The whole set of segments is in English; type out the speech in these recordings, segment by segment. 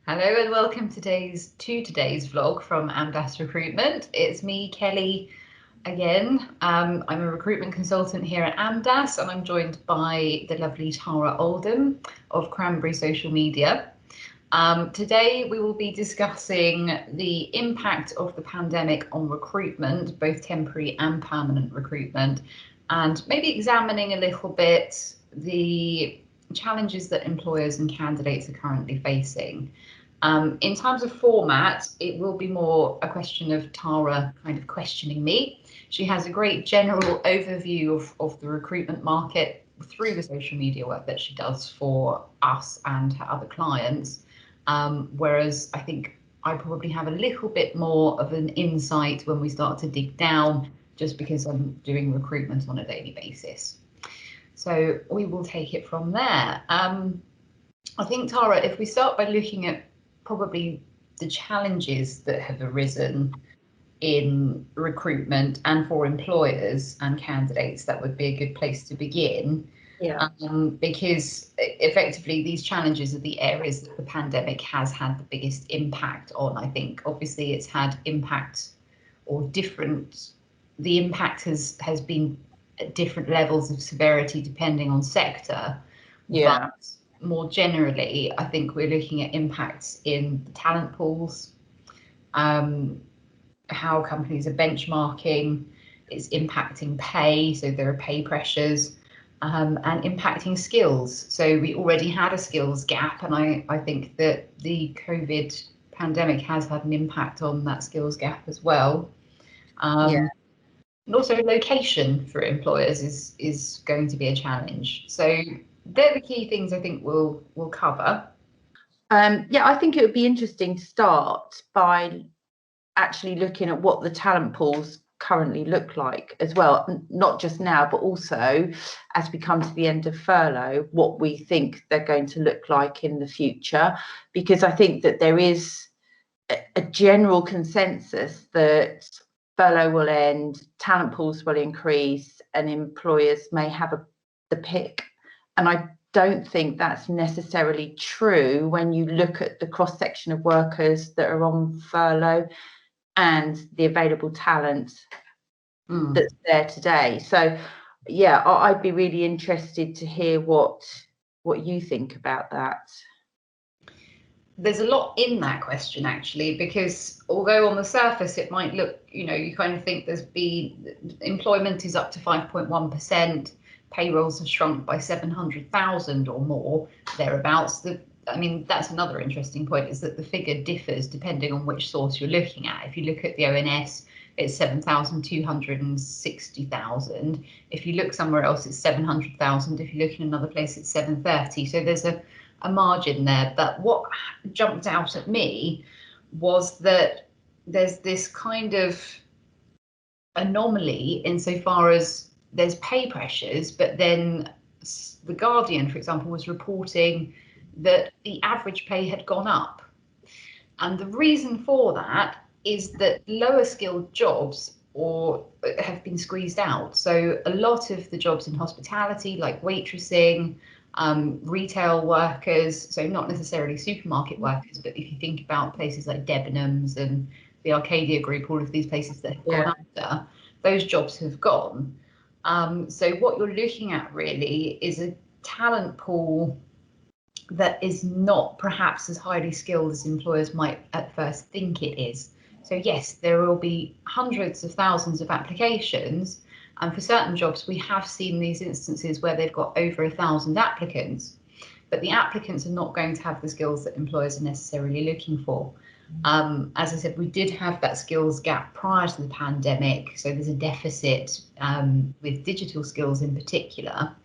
Hello and welcome to today's vlog from Amdas Recruitment. It's me, Kelly, again. I'm a recruitment consultant here at Amdas, and I'm joined by the lovely Tara Oldham of Cranberry Social Media. Today we will be discussing the impact of the pandemic on recruitment, both temporary and permanent recruitment, and maybe examining a little bit the challenges that employers and candidates are currently facing. In terms of format, it will be more a question of Tara kind of questioning me. She has a great general overview of the recruitment market through the social media work that she does for us and her other clients. Whereas I think I probably have a little bit more of an insight when we start to dig down, just because I'm doing recruitment on a daily basis. So we will take it from there. I think, Tara, if we start by looking at probably the challenges that have arisen in recruitment and for employers and candidates, that would be a good place to begin. Yeah. Because effectively these challenges are the areas that the pandemic has had the biggest impact on. I think obviously it's had impact or the impact has been at different levels of severity depending on sector. Yeah. But more generally, I think we're looking at impacts in the talent pools, how companies are benchmarking, it's impacting pay, so there are pay pressures, and impacting skills. So we already had a skills gap, and I think that the COVID pandemic has had an impact on that skills gap as well. Yeah. And also location for employers is going to be a challenge. So they're the key things I think we'll cover. Yeah, I think it would be interesting to start by actually looking at what the talent pools currently look like as well, not just now, but also as we come to the end of furlough, what we think they're going to look like in the future. Because I think that there is a general consensus that furlough will end, talent pools will increase, and employers may have the pick. And I don't think that's necessarily true when you look at the cross section of workers that are on furlough and the available talent that's there today. So yeah, I'd be really interested to hear what you think about that. There's a lot in that question, actually, because although on the surface it might look, you kind of think employment is up to 5.1%, payrolls have shrunk by 700,000 or more, thereabouts. That's another interesting point, is that the figure differs depending on which source you're looking at. If you look at the ONS, it's 7,260,000. If you look somewhere else, it's 700,000. If you look in another place, it's 730. So there's a margin there. But what jumped out at me was that there's this kind of anomaly insofar as there's pay pressures, but then The Guardian, for example, was reporting that the average pay had gone up. And the reason for that is that lower skilled jobs have been squeezed out. So a lot of the jobs in hospitality, like waitressing, retail workers, so not necessarily supermarket workers, but if you think about places like Debenhams and the Arcadia Group, all of these places that have gone under, those jobs have gone. So what you're looking at really is a talent pool that is not perhaps as highly skilled as employers might at first think it is. So yes, there will be hundreds of thousands of applications, and for certain jobs we have seen these instances where they've got over 1,000 applicants, but the applicants are not going to have the skills that employers are necessarily looking for. As I said, we did have that skills gap prior to the pandemic, so there's a deficit with digital skills in particular,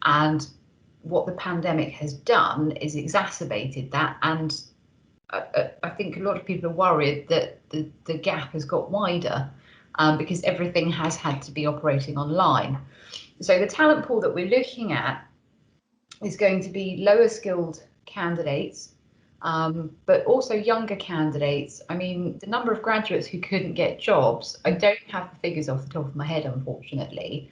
and what the pandemic has done is exacerbated that, and I think a lot of people are worried that the gap has got wider because everything has had to be operating online. So the talent pool that we're looking at is going to be lower skilled candidates, but also younger candidates. I mean, the number of graduates who couldn't get jobs, I don't have the figures off the top of my head, unfortunately,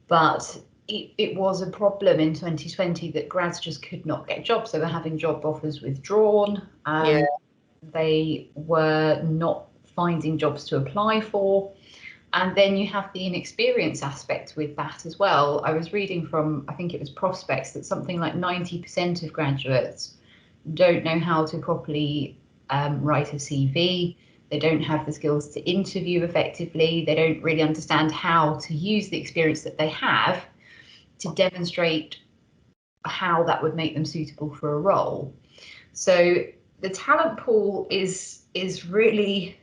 but it was a problem in 2020 that grads just could not get jobs. They were having job offers withdrawn. Yeah. They were not finding jobs to apply for. And then you have the inexperience aspect with that as well. I was reading from, I think it was Prospects, that something like 90% of graduates don't know how to properly write a CV. They don't have the skills to interview effectively. They don't really understand how to use the experience that they have to demonstrate how that would make them suitable for a role. So the talent pool is really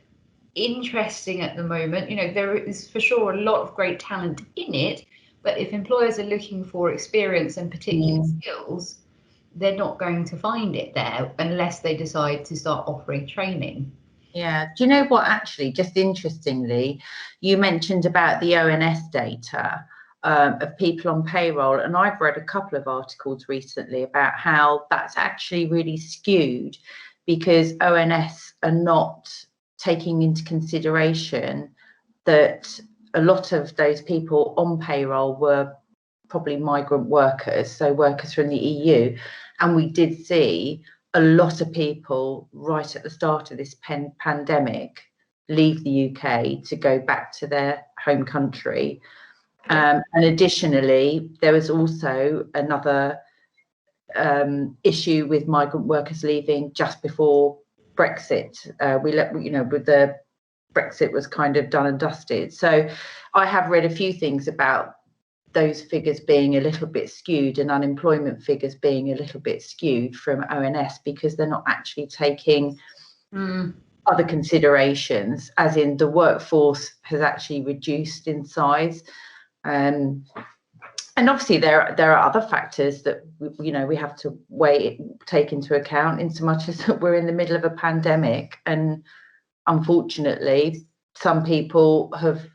interesting at the moment. You know, there is for sure a lot of great talent in it, but if employers are looking for experience and particular skills, they're not going to find it there unless they decide to start offering training. Yeah. Do you know what, actually, just interestingly, you mentioned about the ONS data of people on payroll, and I've read a couple of articles recently about how that's actually really skewed because ONS are not taking into consideration that a lot of those people on payroll were probably migrant workers, so workers from the EU, and we did see a lot of people right at the start of this pandemic leave the UK to go back to their home country. And additionally, there was also another issue with migrant workers leaving just before Brexit. With the Brexit was kind of done and dusted. So I have read a few things about those figures being a little bit skewed and unemployment figures being a little bit skewed from ONS because they're not actually taking other considerations, as in the workforce has actually reduced in size. And obviously there are other factors that we have to take into account, in so much as we're in the middle of a pandemic, and unfortunately some people have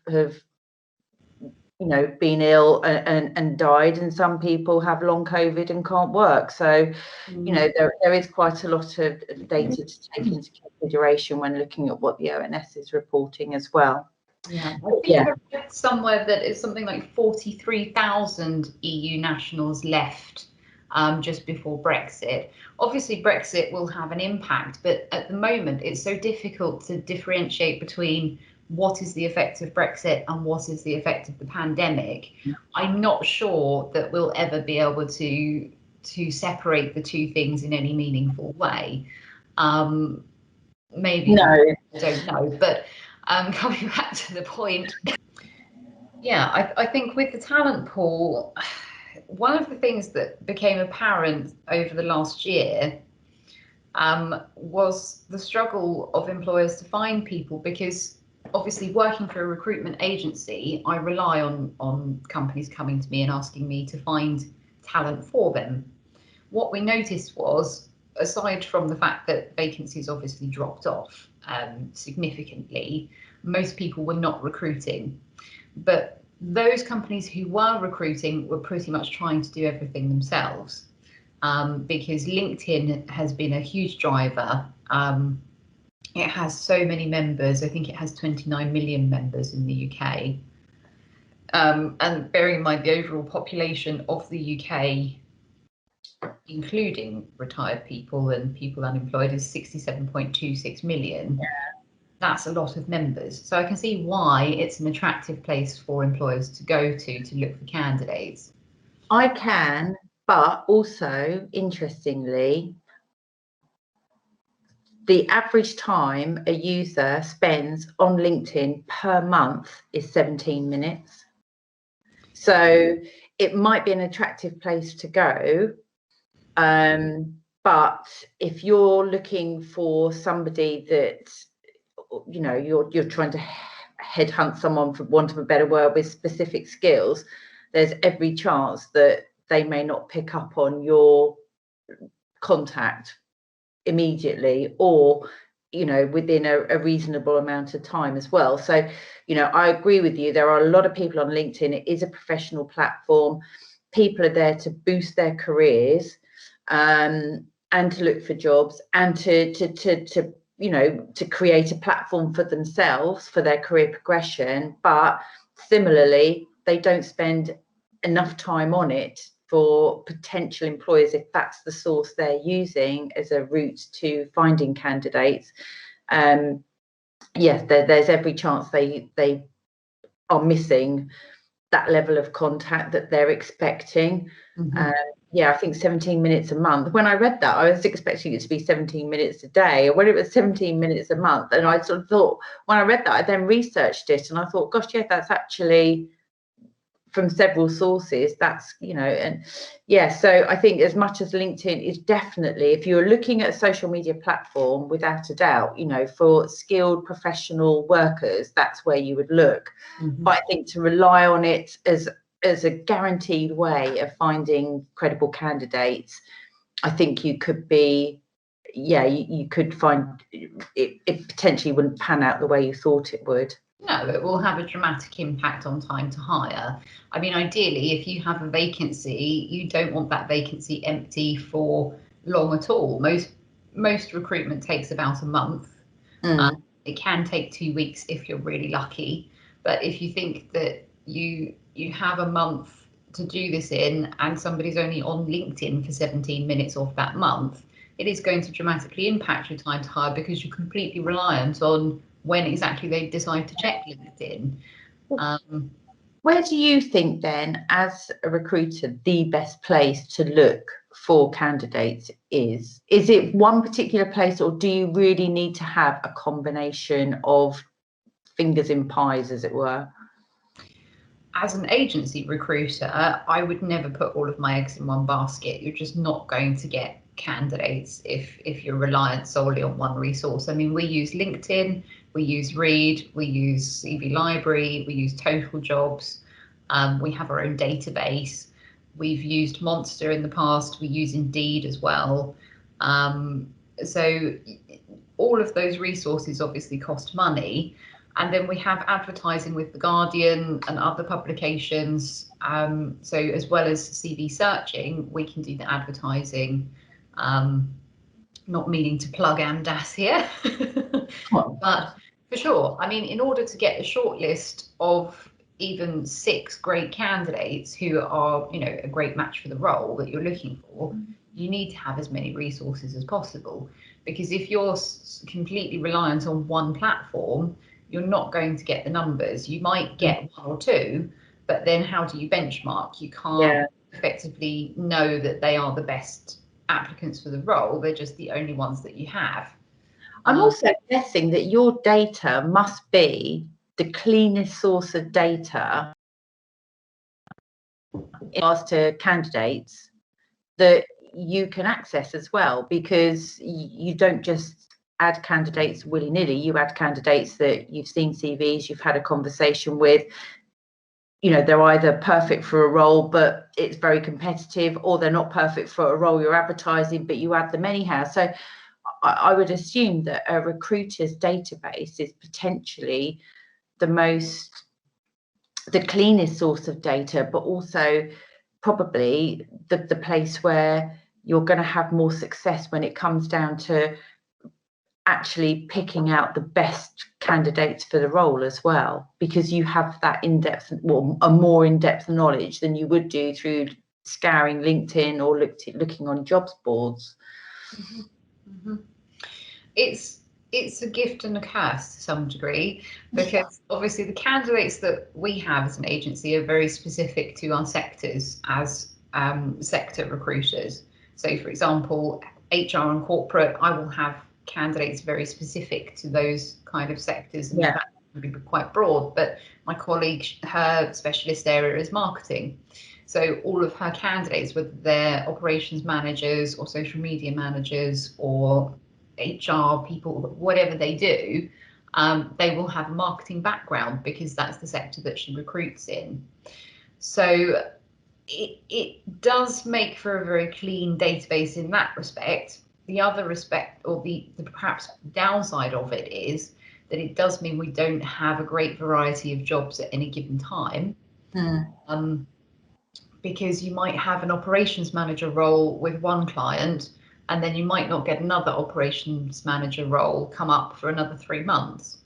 been ill and died, and some people have long COVID and can't work. So there is quite a lot of data to take into consideration when looking at what the ONS is reporting as well. Yeah, I think I read somewhere that it's something like 43,000 EU nationals left just before Brexit. Obviously, Brexit will have an impact, but at the moment, it's so difficult to differentiate between what is the effect of Brexit and what is the effect of the pandemic. I'm not sure that we'll ever be able to separate the two things in any meaningful way. Maybe no, I don't know, but coming back to the point, yeah, I think with the talent pool, one of the things that became apparent over the last year was the struggle of employers to find people, because obviously working for a recruitment agency, I rely on companies coming to me and asking me to find talent for them. What we noticed was, aside from the fact that vacancies obviously dropped off significantly, most people were not recruiting. But those companies who were recruiting were pretty much trying to do everything themselves, because LinkedIn has been a huge driver. It has so many members. I think it has 29 million members in the UK. And bearing in mind the overall population of the UK, including retired people and people unemployed, is 67.26 million. Yeah. That's a lot of members. So I can see why it's an attractive place for employers to go to look for candidates. I can, but also, interestingly, the average time a user spends on LinkedIn per month is 17 minutes. So it might be an attractive place to go. But if you're looking for somebody that, you're trying to headhunt someone, for want of a better word, with specific skills, there's every chance that they may not pick up on your contact immediately, or within a reasonable amount of time as well. So I agree with you, there are a lot of people on LinkedIn. It is a professional platform. People are there to boost their careers, and to look for jobs, and to create a platform for themselves for their career progression. But similarly, they don't spend enough time on it for potential employers, if that's the source they're using as a route to finding candidates. Yes, there's every chance they are missing that level of contact that they're expecting. Yeah, I think 17 minutes a month. When I read that, I was expecting it to be 17 minutes a day, or when it was 17 minutes a month. And I sort of thought, when I read that, I then researched it and I thought, gosh, yeah, that's actually from several sources. That's, you know, and yeah, so I think as much as LinkedIn is definitely, if you're looking at a social media platform, without a doubt, you know, for skilled professional workers, that's where you would look. But I think to rely on it as a guaranteed way of finding credible candidates, I think you could be, yeah, you could find it potentially wouldn't pan out the way you thought it would. No, it will have a dramatic impact on time to hire. I mean, ideally, if you have a vacancy, you don't want that vacancy empty for long at all. Most recruitment takes about a month. It can take 2 weeks if you're really lucky. But if you think that you have a month to do this in, and somebody's only on LinkedIn for 17 minutes of that month, it is going to dramatically impact your time to hire, because you're completely reliant on when exactly they decide to check LinkedIn. Where do you think then, as a recruiter, the best place to look for candidates is? Is it one particular place, or do you really need to have a combination of fingers in pies, as it were? As an agency recruiter, I would never put all of my eggs in one basket. You're just not going to get candidates if you're reliant solely on one resource. I mean, we use LinkedIn, we use Reed, we use CV Library, we use Total Jobs. We have our own database. We've used Monster in the past. We use Indeed as well. So all of those resources obviously cost money. And then we have advertising with The Guardian and other publications. So as well as CV searching, we can do the advertising. Not meaning to plug Amdas here, but for sure. I mean, in order to get a short list of even 6 great candidates who are, you know, a great match for the role that you're looking for, you need to have as many resources as possible. Because if you're completely reliant on one platform, you're not going to get the numbers. You might get 1 or 2, but then how do you benchmark? You can't effectively know that they are the best applicants for the role. They're just the only ones that you have. I'm also guessing that your data must be the cleanest source of data in regards to candidates that you can access as well, because you don't just add candidates willy-nilly. You add candidates that you've seen CVs, you've had a conversation with. You know, they're either perfect for a role, but it's very competitive, or they're not perfect for a role you're advertising, but you add them anyhow. So I would assume that a recruiter's database is potentially the cleanest source of data, but also probably the place where you're going to have more success when it comes down to actually picking out the best candidates for the role as well, because you have that in-depth, well, a more in-depth knowledge than you would do through scouring LinkedIn or looking on jobs boards. It's a gift and a curse to some degree, because obviously the candidates that we have as an agency are very specific to our sectors as sector recruiters. So for example, HR and corporate, I will have candidates very specific to those kind of sectors, and in fact would be quite broad. But my colleague, her specialist area is marketing. So all of her candidates, whether they're operations managers or social media managers or HR people, whatever they do, they will have a marketing background, because that's the sector that she recruits in. So it does make for a very clean database in that respect. The other respect, or the perhaps downside of it, is that it does mean we don't have a great variety of jobs at any given time. Because you might have an operations manager role with one client, and then you might not get another operations manager role come up for another 3 months.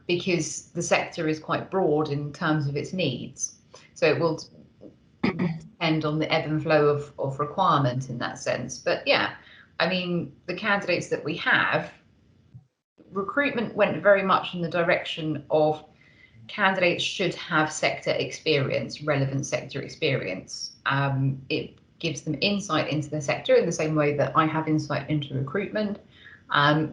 Because the sector is quite broad in terms of its needs. So it will, depend on the ebb and flow of requirement in that sense. But yeah, I mean, the candidates that we have, recruitment went very much in the direction of candidates should have sector experience, relevant sector experience. It gives them insight into the sector in the same way that I have insight into recruitment.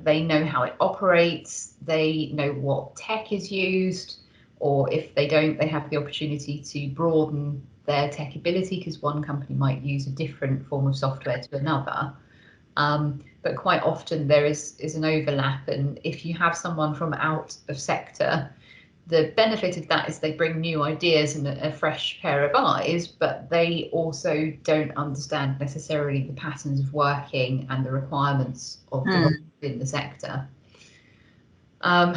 They know how it operates, they know what tech is used, or if they don't, they have the opportunity to broaden their tech ability, because one company might use a different form of software to another. But quite often there is an overlap, and if you have someone from out of sector, the benefit of that is they bring new ideas and a fresh pair of eyes, but they also don't understand necessarily the patterns of working and the requirements of the role in the sector.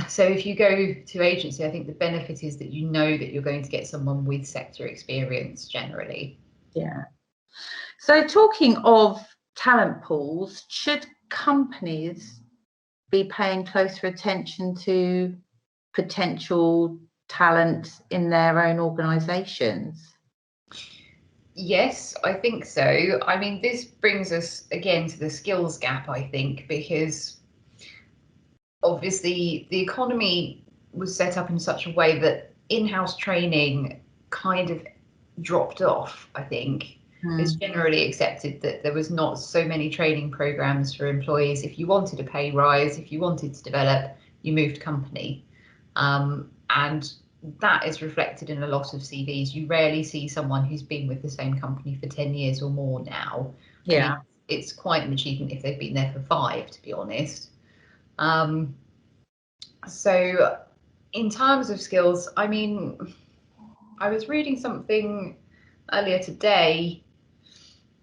So if you go to agency, I think the benefit is that you know that you're going to get someone with sector experience generally. Yeah. So talking of talent pools, should companies be paying closer attention to potential talent in their own organisations? Yes, I think so. I mean, this brings us again to the skills gap, I think, because obviously the economy was set up in such a way that in-house training kind of dropped off, I think. It's generally accepted that there was not so many training programs for employees. If you wanted a pay rise, if you wanted to develop, you moved company. And that is reflected in a lot of CVs. You rarely see someone who's been with the same company for 10 years or more now. Yeah. I mean, it's quite an achievement if they've been there for 5, to be honest. So in terms of skills, I mean, I was reading something earlier today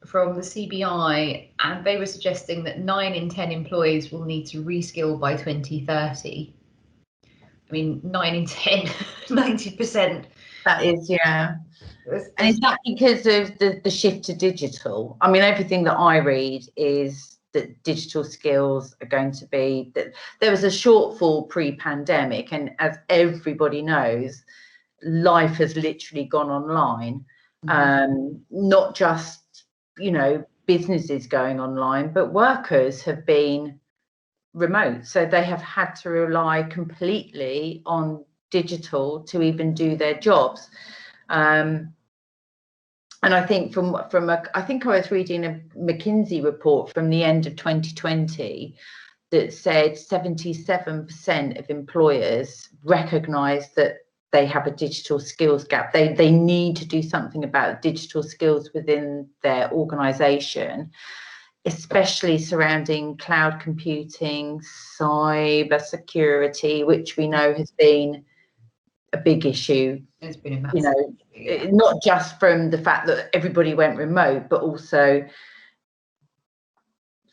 from the CBI, and they were suggesting that 9 in 10 employees will need to reskill by 2030. I mean, 9 in 10, 90%. That is, yeah. There's And is that because of the shift to digital? I mean, everything that I read is that digital skills are going to be, that there was a shortfall pre-pandemic, and as everybody knows, life has literally gone online. Not just, you know, businesses going online, but workers have been remote, so they have had to rely completely on digital to even do their jobs. And I think I think I was reading a McKinsey report from the end of 2020 that said 77% of employers recognise that they have a digital skills gap. They need to do something about digital skills within their organisation, especially surrounding cloud computing, cyber security, which we know has been a big issue. It's been a massive, you know, yeah. Not just from the fact that everybody went remote, but also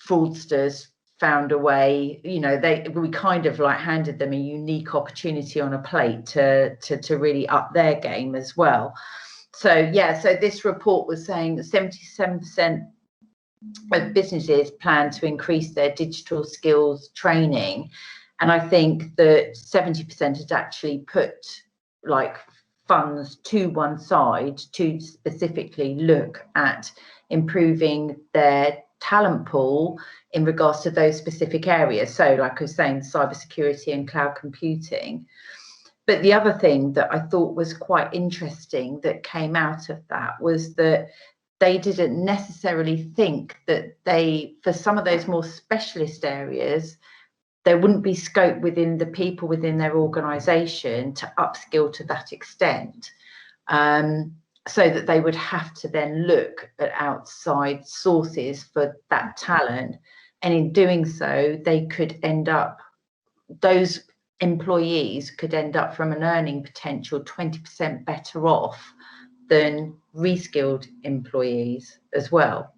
fraudsters found a way. You know, we kind of like handed them a unique opportunity on a plate to really up their game as well. So yeah, so this report was saying that 77% of businesses plan to increase their digital skills training, and I think that 70% had actually put like funds to one side to specifically look at improving their talent pool in regards to those specific areas. So like I was saying, cybersecurity and cloud computing. But the other thing that I thought was quite interesting that came out of that was that they didn't necessarily think that for some of those more specialist areas, there wouldn't be scope within the people within their organisation to upskill to that extent, so that they would have to then look at outside sources for that talent. And in doing so, those employees could end up from an earning potential 20% better off than reskilled employees as well.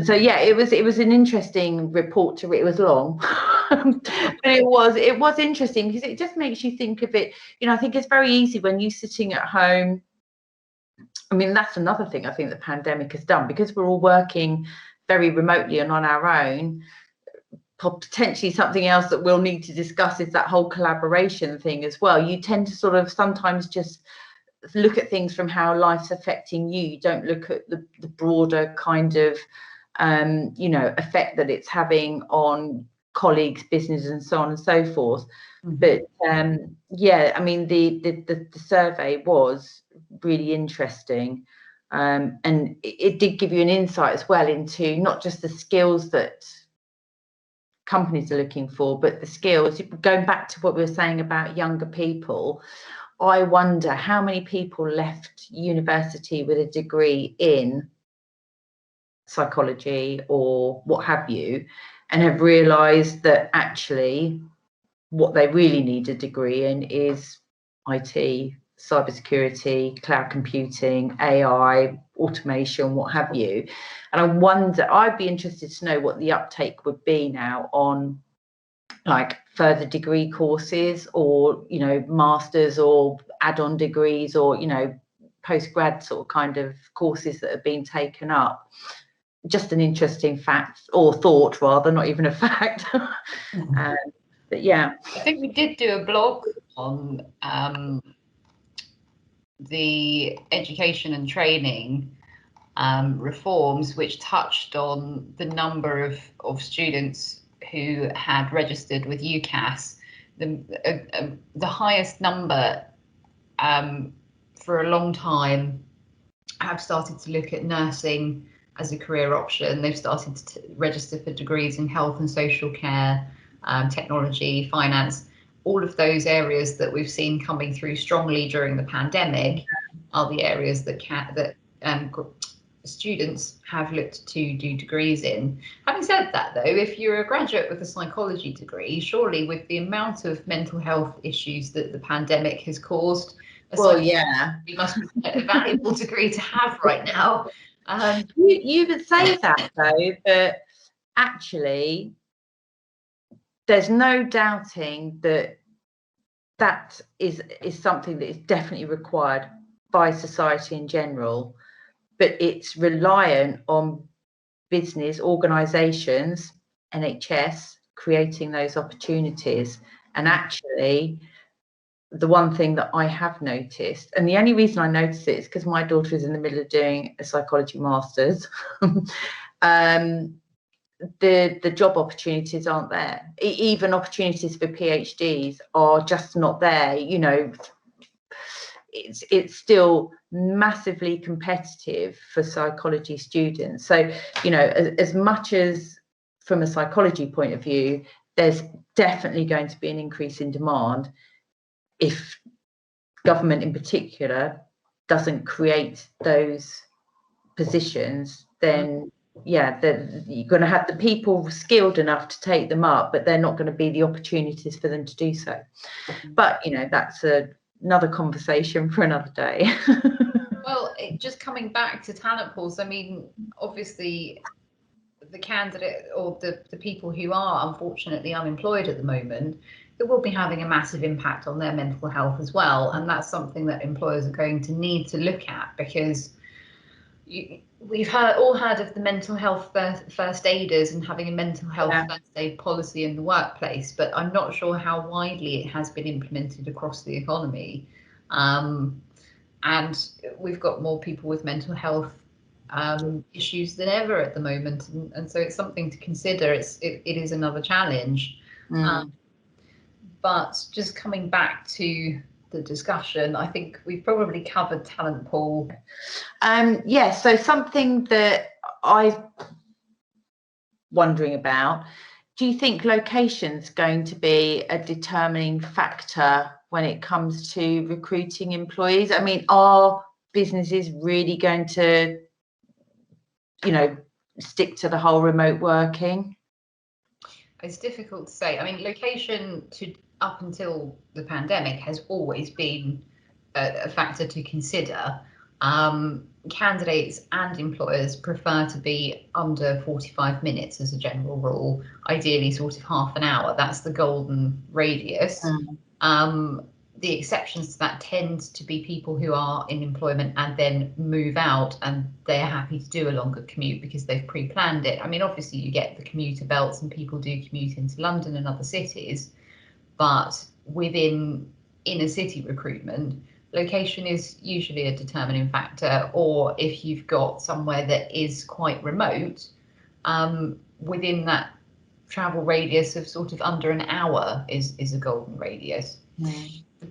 So yeah, it was an interesting report to read. It was long, but it was interesting because it just makes you think of it. You know, I think it's very easy when you're sitting at home. I mean, that's another thing I think the pandemic has done, because we're all working very remotely and on our own. Potentially something else that we'll need to discuss is that whole collaboration thing as well. You tend to sort of sometimes just look at things from how life's affecting you. You don't look at the broader kind of effect that it's having on colleagues, business, and so on and so forth. But yeah, I mean, the survey was really interesting, and it did give you an insight as well into not just the skills that companies are looking for, but the skills. Going back to what we were saying about younger people, I wonder how many people left university with a degree in psychology or what have you, and have realised that actually what they really need a degree in is IT, cybersecurity, cloud computing, AI, automation, what have you. And I wonder, I'd be interested to know what the uptake would be now on like further degree courses, or masters or add-on degrees, or post-grad sort of kind of courses that have been taken up. Just an interesting fact, or thought rather, not even a fact. But yeah, I think we did do a blog on the education and training reforms, which touched on the number of students who had registered with UCAS. The highest number for a long time have started to look at nursing as a career option. They've started to register for degrees in health and social care, technology, finance. All of those areas that we've seen coming through strongly during the pandemic are the areas that students have looked to do degrees in. Having said that, though, if you're a graduate with a psychology degree, surely with the amount of mental health issues that the pandemic has caused, it must be a valuable degree to have right now. You would say that, though, but actually there's no doubting that that is something that is definitely required by society in general, but it's reliant on business organisations, NHS, creating those opportunities. And actually, the one thing that I have noticed, and the only reason I notice it is because my daughter is in the middle of doing a psychology master's, the job opportunities aren't there. Even opportunities for PhDs are just not there. It's still massively competitive for psychology students. So, as much as from a psychology point of view, there's definitely going to be an increase in demand if government in particular doesn't create those positions. Then you're going to have the people skilled enough to take them up, but they're not going to be the opportunities for them to do so. But that's another conversation for another day. Well, just coming back to talent pools, I mean, obviously the candidate or the people who are unfortunately unemployed at the moment, it will be having a massive impact on their mental health as well. And that's something that employers are going to need to look at, because we've all heard of the mental health first aiders and having a mental health first aid policy in the workplace, but I'm not sure how widely it has been implemented across the economy. And we've got more people with mental health issues than ever at the moment, and so it's something to consider. It is another challenge. But just coming back to the discussion, I think we've probably covered talent pool. So something that I'm wondering about, do you think location's going to be a determining factor when it comes to recruiting employees? I mean, are businesses really going to, stick to the whole remote working? It's difficult to say. I mean, location up until the pandemic has always been a factor to consider. Candidates and employers prefer to be under 45 minutes as a general rule, ideally sort of half an hour. That's the golden radius. The exceptions to that tend to be people who are in employment and then move out, and they're happy to do a longer commute because they've pre-planned it. I mean, obviously you get the commuter belts and people do commute into London and other cities, but within inner city recruitment, location is usually a determining factor, or if you've got somewhere that is quite remote, within that travel radius of sort of under an hour is a golden radius.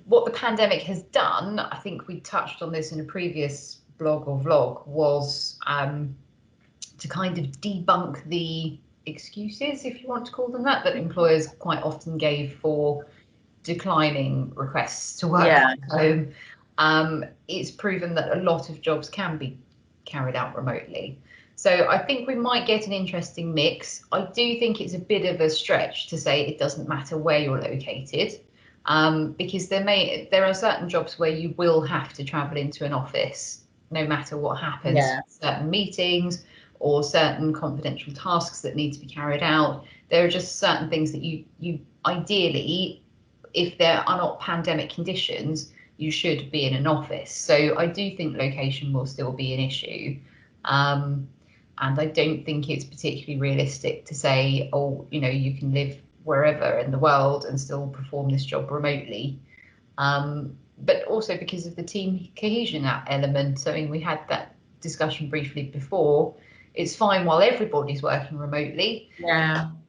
What the pandemic has done, I think we touched on this in a previous blog or vlog, was to kind of debunk the excuses, if you want to call them that employers quite often gave for declining requests to work from home. It's proven that a lot of jobs can be carried out remotely. So I think we might get an interesting mix. I do think it's a bit of a stretch to say it doesn't matter where you're located, because there are certain jobs where you will have to travel into an office no matter what happens. Certain meetings or certain confidential tasks that need to be carried out. There are just certain things that you ideally, if there are not pandemic conditions, you should be in an office. So I do think location will still be an issue. And I don't think it's particularly realistic to say, oh, you can live wherever in the world and still perform this job remotely. But also because of the team cohesion element. I mean, we had that discussion briefly before. It's fine while everybody's working remotely.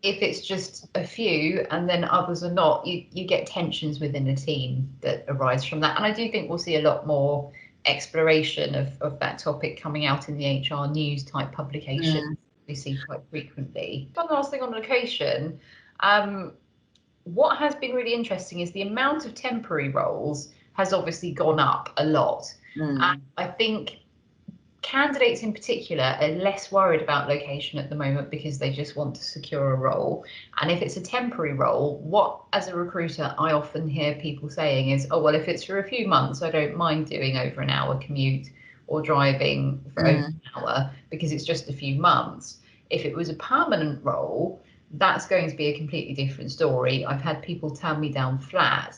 If it's just a few and then others are not, you get tensions within a team that arise from that. And I do think we'll see a lot more exploration of that topic coming out in the HR news type publications we see quite frequently. One last thing on location. What has been really interesting is the amount of temporary roles has obviously gone up a lot. And I think candidates in particular are less worried about location at the moment because they just want to secure a role. And if it's a temporary role, what, as a recruiter, I often hear people saying is, oh, well, if it's for a few months, I don't mind doing over an hour commute or driving for over an hour because it's just a few months. If it was a permanent role, that's going to be a completely different story. I've had people turn me down flat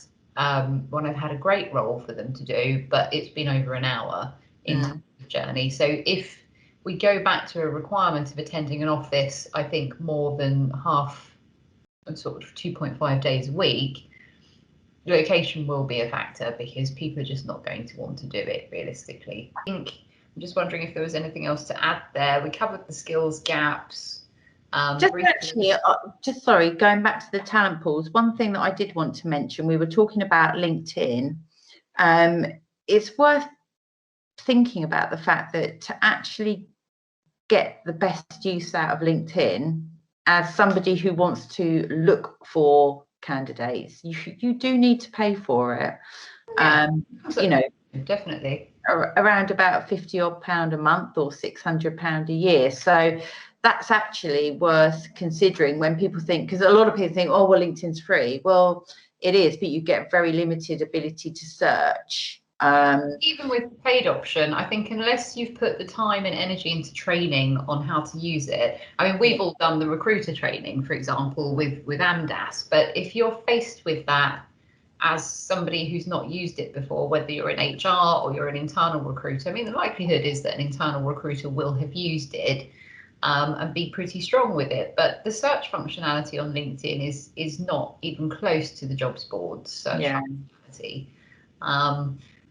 when I've had a great role for them to do, but it's been over an hour in journey. So if we go back to a requirement of attending an office, I think more than half, sort of 2.5 days a week, location will be a factor because people are just not going to want to do it realistically. I'm just wondering if there was anything else to add there. We covered the skills gaps. Sorry, going back to the talent pools, one thing that I did want to mention, we were talking about LinkedIn. It's worth thinking about the fact that to actually get the best use out of LinkedIn as somebody who wants to look for candidates, you do need to pay for it. Definitely around about £50 a month or £600 a year. So that's actually worth considering when people think, because a lot of people think, oh, well, LinkedIn's free. Well, it is, but you get very limited ability to search. Even with the paid option, I think unless you've put the time and energy into training on how to use it, I mean, we've all done the recruiter training, for example, with Amdas, but if you're faced with that as somebody who's not used it before, whether you're in HR or you're an internal recruiter, I mean, the likelihood is that an internal recruiter will have used it and be pretty strong with it. But the search functionality on LinkedIn is not even close to the jobs board search functionality.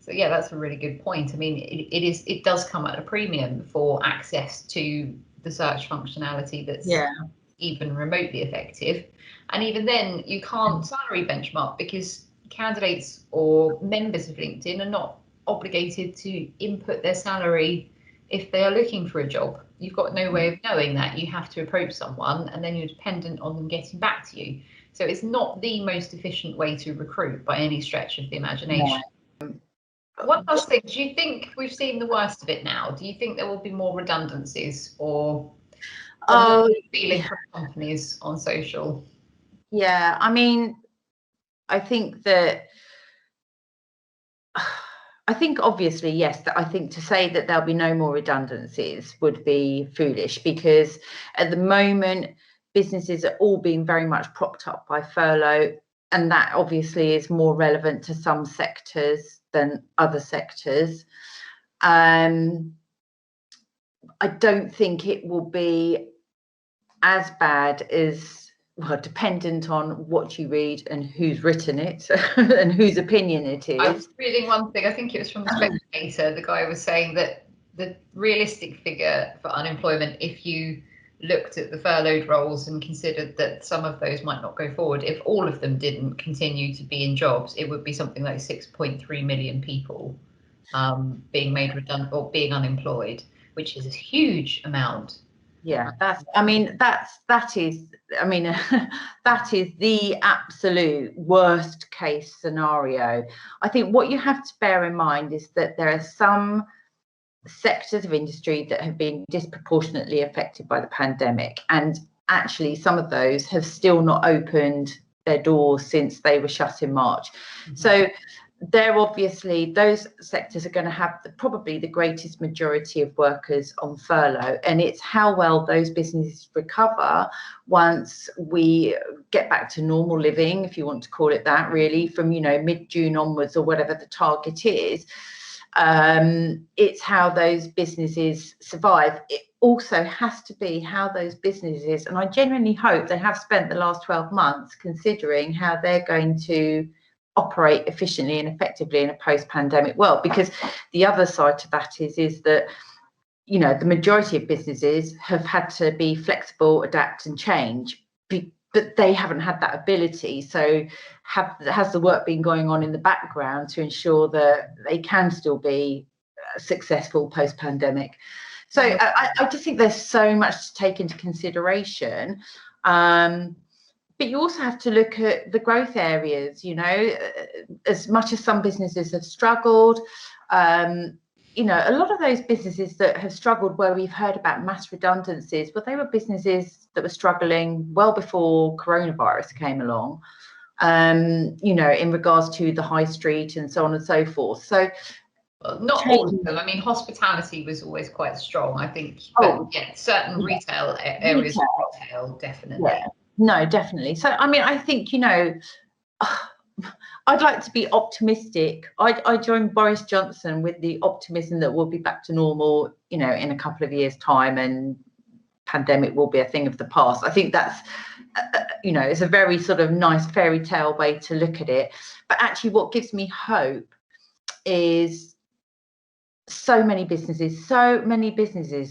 So yeah, that's a really good point. I mean, it does come at a premium for access to the search functionality that's even remotely effective. And even then, you can't salary benchmark because candidates or members of LinkedIn are not obligated to input their salary if they are looking for a job. You've got no way of knowing that. You have to approach someone and then you're dependent on them getting back to you. So it's not the most efficient way to recruit by any stretch of the imagination. One last thing, do you think we've seen the worst of it now? Do you think there will be more redundancies or feeling from companies on social? Yeah, I mean, I think obviously, yes, that I think to say that there'll be no more redundancies would be foolish because at the moment, businesses are all being very much propped up by furlough. And that obviously is more relevant to some sectors than other sectors. I don't think it will be as bad as well, dependent on what you read and who's written it and whose opinion it is. I was reading one thing, I think it was from the Spectator, the guy was saying that the realistic figure for unemployment, if you looked at the furloughed roles and considered that some of those might not go forward, if all of them didn't continue to be in jobs, it would be something like 6.3 million people being made redundant or being unemployed, which is a huge amount. Yeah, that is the absolute worst case scenario. I think what you have to bear in mind is that there are some sectors of industry that have been disproportionately affected by the pandemic, and actually some of those have still not opened their doors since they were shut in March. So they're obviously, those sectors are going to have probably the greatest majority of workers on furlough, and it's how well those businesses recover once we get back to normal living, if you want to call it that, really, from mid-June onwards, or whatever the target is. It's how those businesses survive. It also has to be how those businesses, and I genuinely hope they have spent the last 12 months considering how they're going to operate efficiently and effectively in a post-pandemic world, because the other side to that is that the majority of businesses have had to be flexible, adapt and change, but they haven't had that ability. So has the work been going on in the background to ensure that they can still be successful post-pandemic? So I just think there's so much to take into consideration. But you also have to look at the growth areas, as much as some businesses have struggled, a lot of those businesses that have struggled, where we've heard about mass redundancies, but they were businesses that were struggling well before coronavirus came along, in regards to the high street and so on and so forth. So not all of them. I mean, hospitality was always quite strong, I think. But certain retail areas of retail, definitely. Yeah. No, definitely. So, I mean, I think, I'd like to be optimistic. I joined Boris Johnson with the optimism that we'll be back to normal, in a couple of years' time, and pandemic will be a thing of the past. I think that's, it's a very sort of nice fairy tale way to look at it. But actually, what gives me hope is so many businesses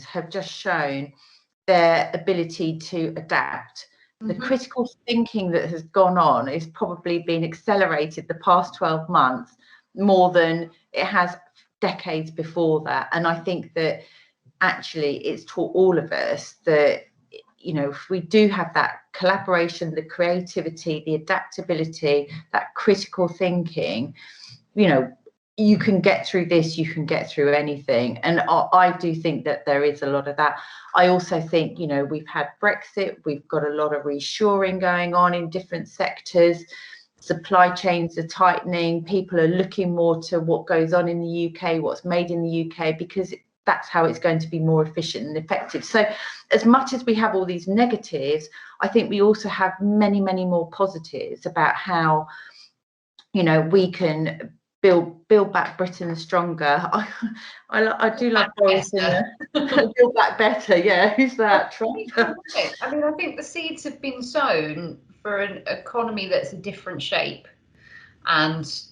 have just shown their ability to adapt. The critical thinking that has gone on is probably been accelerated the past 12 months more than it has decades before that. And I think that actually it's taught all of us that, if we do have that collaboration, the creativity, the adaptability, that critical thinking, you can get through this, you can get through anything. And I do think that there is a lot of that. I also think, we've had Brexit, we've got a lot of reshoring going on in different sectors. Supply chains are tightening. People are looking more to what goes on in the UK, what's made in the UK, because that's how it's going to be more efficient and effective. So as much as we have all these negatives, I think we also have many, many more positives about how, we can build back Britain stronger. I do love Boris in there. Build back better. Yeah, who's that? Trump? I mean, I think the seeds have been sown for an economy that's a different shape, and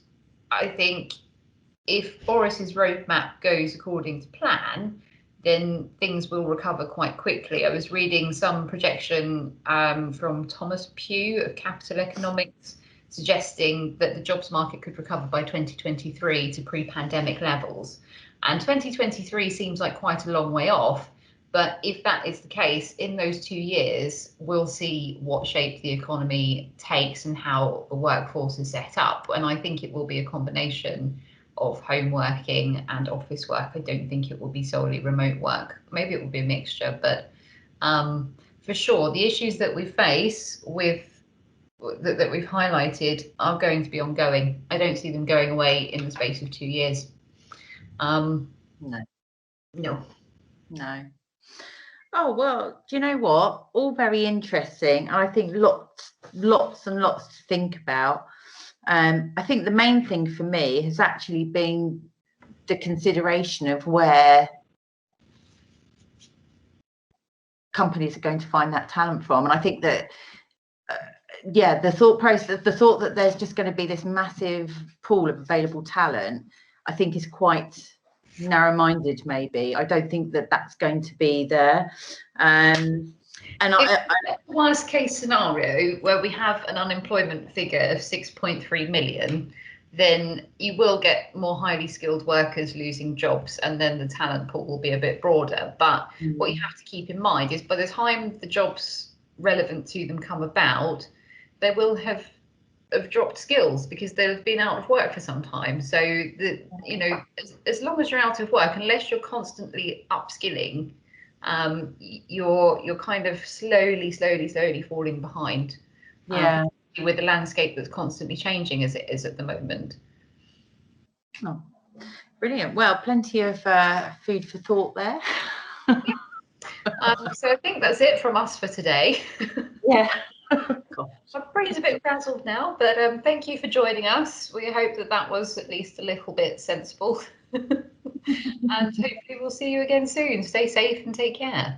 I think if Boris's roadmap goes according to plan, then things will recover quite quickly. I was reading some projection from Thomas Pugh of Capital Economics, suggesting that the jobs market could recover by 2023 to pre-pandemic levels. And 2023 seems like quite a long way off, but if that is the case, in those 2 years, we'll see what shape the economy takes and how the workforce is set up. And I think it will be a combination of home working and office work. I don't think it will be solely remote work. Maybe it will be a mixture, but for sure, the issues that we face that we've highlighted are going to be ongoing. I don't see them going away in the space of 2 years. No. Oh, well, do you know what? All very interesting. I think lots and lots to think about. I think the main thing for me has actually been the consideration of where companies are going to find that talent from. And I think that yeah, the thought process, the thought that there's just going to be this massive pool of available talent, I think is quite narrow-minded. Maybe I don't think that that's going to be there. And worst case scenario where we have an unemployment figure of 6.3 million, then you will get more highly skilled workers losing jobs, and then the talent pool will be a bit broader. But what you have to keep in mind is by the time the jobs relevant to them come about, they will have dropped skills because they've been out of work for some time. So as long as you're out of work, unless you're constantly upskilling, you're kind of slowly falling behind. Yeah. With the landscape that's constantly changing as it is at the moment. Oh, brilliant. Well, plenty of food for thought there. So I think that's it from us for today. Yeah. My brain's a bit frazzled now, but thank you for joining us. We hope that was at least a little bit sensible. And hopefully we'll see you again soon. Stay safe and take care.